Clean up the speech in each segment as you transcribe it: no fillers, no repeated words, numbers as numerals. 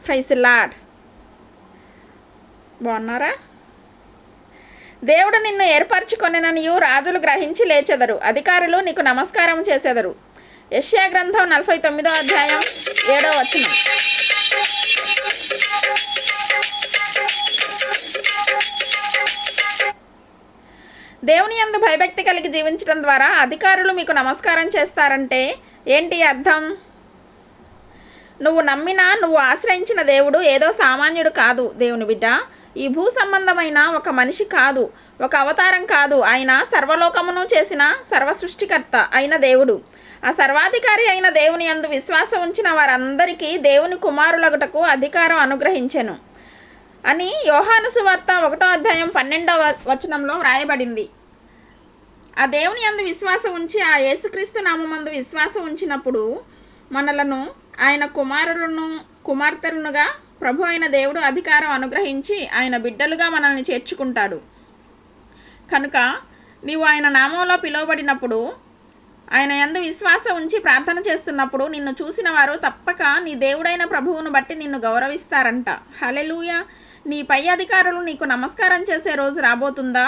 Praise lord. బాగున్నారా? దేవుడు నిన్ను ఏర్పరచుకొనెననియు రాజులు గ్రహించి లేచెదరు, అధికారులు నీకు నమస్కారం చేసెదరు. యెషయా గ్రంథం 49వ అధ్యాయం 7వ వచనం. దేవుని యందు భయభక్తి కలిగి జీవించడం ద్వారా అధికారులు మీకు నమస్కారం చేస్తారంటే ఏంటి అర్థం? నువ్వు నమ్మిన, నువ్వు ఆశ్రయించిన దేవుడు ఏదో సామాన్యుడు కాదు దేవుని బిడ్డ. ఈ భూ సంబంధమైన ఒక మనిషి కాదు, ఒక అవతారం కాదు. ఆయన సర్వలోకమును చేసిన సర్వ సృష్టికర్త అయిన దేవుడు. ఆ సర్వాధికారి అయిన దేవుని యందు విశ్వాసం ఉంచిన వారందరికీ దేవుని కుమారులగుటకు అధికారం అనుగ్రహించెను అని యోహాను సువార్త 1వ అధ్యాయం 12వ వచనంలో వ్రాయబడింది. ఆ దేవుని యందు విశ్వాసం ఉంచి ఆ యేసుక్రీస్తు నామమందు విశ్వాసం ఉంచినప్పుడు మనలను ఆయన కుమారులను కుమార్తెలునుగా ప్రభు అయిన దేవుడు అధికారం అనుగ్రహించి ఆయన బిడ్డలుగా మనల్ని చేర్చుకుంటాడు. కనుక నీవు ఆయన నామంలో పిలువబడినప్పుడు, ఆయన యందు విశ్వాసం ఉంచి ప్రార్థన చేస్తున్నప్పుడు నిన్ను చూసిన వారు తప్పక నీ దేవుడైన ప్రభువును బట్టి నిన్ను గౌరవిస్తారంట. హల్లెలూయా. నీ పై అధికారులు నీకు నమస్కారం చేసే రోజు రాబోతుందా?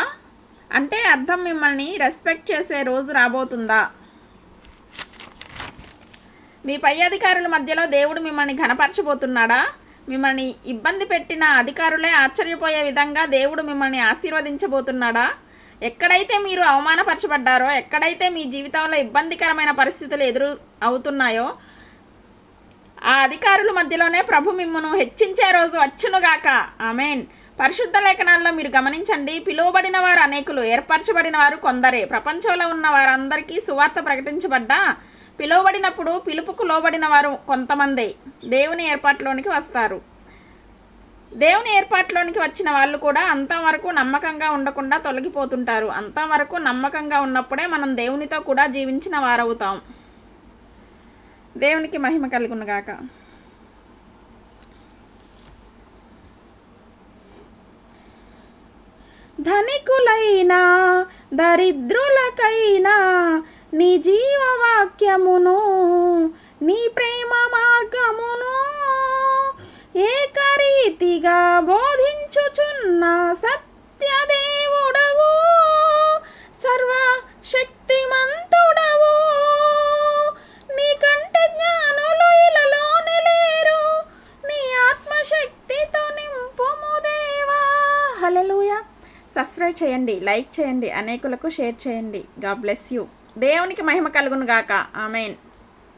అంటే అర్థం మిమ్మల్ని రెస్పెక్ట్ చేసే రోజు రాబోతుందా? మీ పై అధికారుల మధ్యలో దేవుడు మిమ్మల్ని ఘనపరచబోతున్నాడా? మిమ్మల్ని ఇబ్బంది పెట్టిన అధికారులే ఆశ్చర్యపోయే విధంగా దేవుడు మిమ్మల్ని ఆశీర్వదించబోతున్నాడా? ఎక్కడైతే మీరు అవమానపరచబడ్డారో, ఎక్కడైతే మీ జీవితంలో ఇబ్బందికరమైన పరిస్థితులు ఎదురు అవుతున్నాయో, ఆ అధికారుల మధ్యలోనే ప్రభు మిమ్మల్ని హెచ్చించే రోజు వచ్చునుగాక. ఆమేన్. పరిశుద్ధ లేఖనాల్లో మీరు గమనించండి, పిలువబడిన వారు అనేకులు, ఏర్పరచబడిన వారు కొందరే. ప్రపంచంలో ఉన్న వారందరికీ సువార్త ప్రకటించబడ్డా పిలువబడినప్పుడు పిలుపుకు లోబడిన వారు కొంతమందే దేవుని ఏర్పాటులోనికి వస్తారు. దేవుని ఏర్పాటులోనికి వచ్చిన వాళ్ళు కూడా అంతవరకు నమ్మకంగా ఉండకుండా తొలగిపోతుంటారు. అంతవరకు నమ్మకంగా ఉన్నప్పుడే మనం దేవునితో కూడా జీవించిన వారవుతాం. దేవునికి మహిమ కలుగునుగాక. ధనికులైనా దరిద్రులకైనా నీ జీవవాక్యమును, నీ ప్రేమ మార్గమును ఏకరీతిగా బోధించుచున్న సత్యదేవుడవు, సర్వశక్తిమంతుడవు. నీకంటే జ్ఞానులు ఇలలోనే లేరు, నీ ఆత్మశక్తితో నింపుము దేవా. హల్లెలూయా. సబ్స్క్రైబ్ చేయండి, లైక్ చేయండి, అనేకులకు షేర్ చేయండి. God bless you. దేవునికి మహిమ కలుగును గాక. ఆమేన్.